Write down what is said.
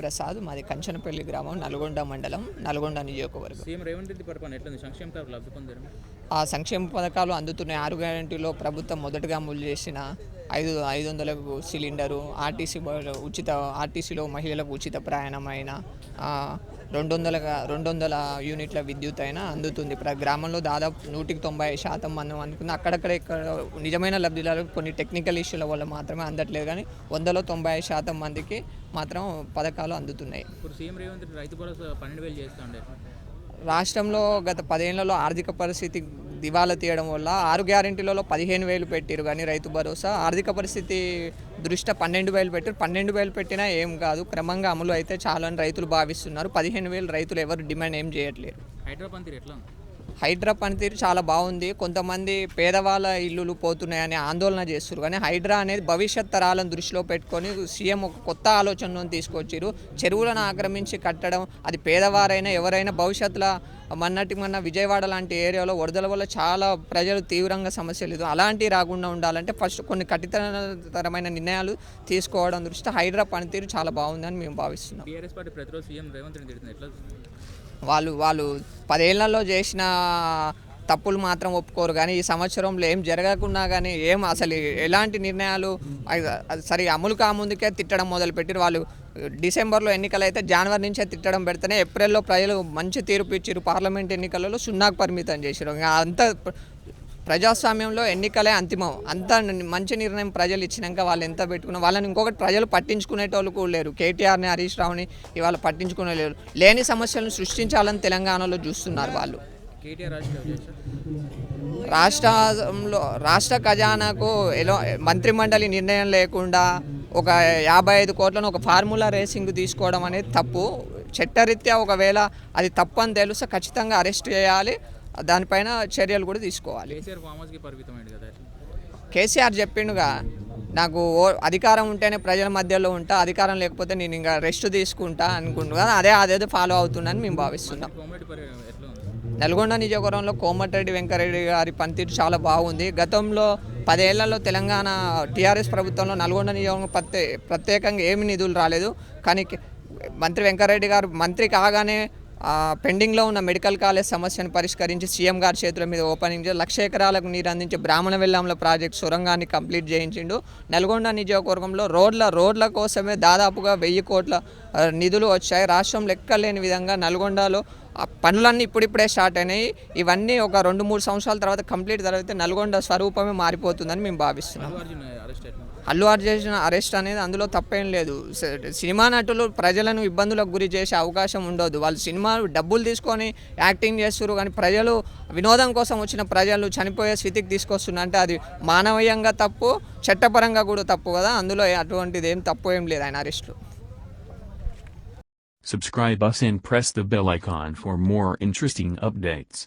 ప్రసాద్, మాది కంచనపల్లి గ్రామం, నల్గొండ మండలం, నల్గొండ నియోజకవర్గం. సీఎం రేవంత్ రెడ్డి పరిపాలన ఎట్లుంది? సంక్షేమ పథకాలు లబ్ధి పొందారు? ఆ సంక్షేమ పథకాలు అందుతున్నాయి. 6 గ్యారెంటీలో ప్రభుత్వం మొదటగా అమలు చేసిన 500లకు సిలిండరు, ఆర్టీసీలో మహిళలకు ఉచిత ప్రయాణమైన 200 యూనిట్ల విద్యుత్ అయినా అందుతుంది. గ్రామంలో దాదాపు 190% మనం అనుకున్న అక్కడక్కడ ఇక్కడ నిజమైన లబ్ధిదారులకు కొన్ని టెక్నికల్ ఇష్యూల వల్ల మాత్రమే అందట్లేదు, కానీ 190% మందికి మాత్రం పథకాలు అందుతున్నాయి. ఇప్పుడు సీఎం రేవంత్ రెడ్డి రైతు భరోసా 12,000 చేస్తూ ఉండే. రాష్ట్రంలో గత 10 ఏళ్లలో ఆర్థిక పరిస్థితి దివాలా తీయడం వల్ల 6 గ్యారెంటీలలో 15,000 పెట్టారు, కానీ రైతు భరోసా ఆర్థిక పరిస్థితి దృష్ట్యా 12,000 పెట్టారు. 12,000 పెట్టినా ఏం కాదు, క్రమంగా అమలు అయితే చాలని రైతులు భావిస్తున్నారు. 15,000 రైతులు ఎవరు డిమాండ్ ఏం చేయట్లేరు. హైదరాబాద్ ఎట్లా? హైడ్రా పనితీరు చాలా బాగుంది. కొంతమంది పేదవాళ్ళ ఇల్లులు పోతున్నాయని ఆందోళన చేస్తారు, కానీ హైడ్రా అనేది భవిష్యత్ తరాలను దృష్టిలో పెట్టుకొని సీఎం ఒక కొత్త ఆలోచనను తీసుకొచ్చారు. చెరువులను ఆక్రమించి కట్టడం, అది పేదవారైనా ఎవరైనా భవిష్యత్తులో మొన్న విజయవాడ లాంటి ఏరియాలో వరదల వల్ల చాలా ప్రజలు తీవ్రంగా సమస్యలు లేదు, అలాంటివి రాకుండా ఉండాలంటే ఫస్ట్ కొన్ని కఠినతరమైన నిర్ణయాలు తీసుకోవడం దృష్ట్యా హైడ్రా పనితీరు చాలా బాగుందని మేము భావిస్తున్నాం. వాళ్ళు 10 ఏళ్లలో చేసిన తప్పులు మాత్రం ఒప్పుకోరు, కానీ ఈ సంవత్సరంలో ఏం జరగకుండా కానీ అసలు ఎలాంటి నిర్ణయాలు సరిగా అమలు కాముందుకే తిట్టడం మొదలుపెట్టారు. వాళ్ళు డిసెంబర్లో ఎన్నికలు అయితే జనవరి నుంచే తిట్టడం పెడితేనే ఏప్రిల్లో ప్రజలు మంచి తీర్పు ఇచ్చారు. పార్లమెంట్ ఎన్నికలలో 0కు పరిమితం చేశారు. అంత ప్రజాస్వామ్యంలో ఎన్నికలే అంతిమం. అంత మంచి నిర్ణయం ప్రజలు ఇచ్చినాక వాళ్ళు ఎంత పెట్టుకున్నా వాళ్ళని ఇంకొకటి ప్రజలు పట్టించుకునేటోళ్ళు కూడా లేరు. కేటీఆర్ని, హరీష్ రావుని ఇవాళ పట్టించుకునే లేరు. లేని సమస్యలను సృష్టించాలని తెలంగాణలో చూస్తున్నారు వాళ్ళు. రాష్ట్ర ఖజానాకు మంత్రిమండలి నిర్ణయం లేకుండా ఒక 55 కోట్లను ఒక ఫార్ములా రేసింగ్ తీసుకోవడం అనేది తప్పు. చట్టరీత్యా ఒకవేళ అది తప్పు అని తెలిస్తే ఖచ్చితంగా అరెస్ట్ చేయాలి, దానిపైన చర్యలు కూడా తీసుకోవాలి. కేసీఆర్ చెప్పిండుగా, నాకు అధికారం ఉంటేనే ప్రజల మధ్యలో ఉంటా, అధికారం లేకపోతే నేను ఇంకా రెస్ట్ తీసుకుంటా అనుకుంటున్నా. అదేదో ఫాలో అవుతుందని మేము భావిస్తున్నాం. నల్గొండ నియోజకవర్గంలో కోమటిరెడ్డి వెంకరెడ్డి గారి పనితీరు చాలా బాగుంది. గతంలో 10 ఏళ్లలో తెలంగాణ టీఆర్ఎస్ ప్రభుత్వంలో నల్గొండ నియోజకవర్గం ప్రత్యేకంగా ఏమి నిధులు రాలేదు, కానీ మంత్రి వెంకరెడ్డి గారు మంత్రి కాగానే పెండింగ్లో ఉన్న మెడికల్ కాలేజ్ సమస్యను పరిష్కరించి సీఎం గారి చేతుల మీద ఓపెనింగ్ చేసి 1,00,000 ఎకరాలకు నీరు అందించి బ్రాహ్మణ వెల్లంల ప్రాజెక్టు సొరంగాన్ని కంప్లీట్ చేయించిండు. నల్గొండ నియోజకవర్గంలో రోడ్ల కోసమే దాదాపుగా 1,000 కోట్ల నిధులు వచ్చాయి. రాష్ట్రం లెక్కలేని విధంగా నల్గొండలో పనులన్నీ ఇప్పుడిప్పుడే స్టార్ట్ అయినాయి. ఇవన్నీ ఒక 2-3 సంవత్సరాల తర్వాత కంప్లీట్ తర్వాత నల్గొండ స్వరూపమే మారిపోతుందని మేము భావిస్తున్నాం. అల్లు అర్జున్ అరెస్ట్ అనేది అందులో తప్పేం లేదు. సినిమా నటులు ప్రజలను ఇబ్బందులకు గురి చేసే అవకాశం ఉండదు. వాళ్ళు సినిమా డబ్బులు తీసుకొని యాక్టింగ్ చేస్తారు, కానీ ప్రజలు వినోదం కోసం వచ్చిన ప్రజలు చనిపోయే స్థితికి తీసుకొస్తున్నారు అంటే అది మానవీయంగా తప్పు, చట్టపరంగా కూడా తప్పు కదా. అందులో అటువంటిది ఏం తప్పు ఏం లేదు ఆయన అరెస్టులు. Subscribe us and press the bell icon for more interesting updates.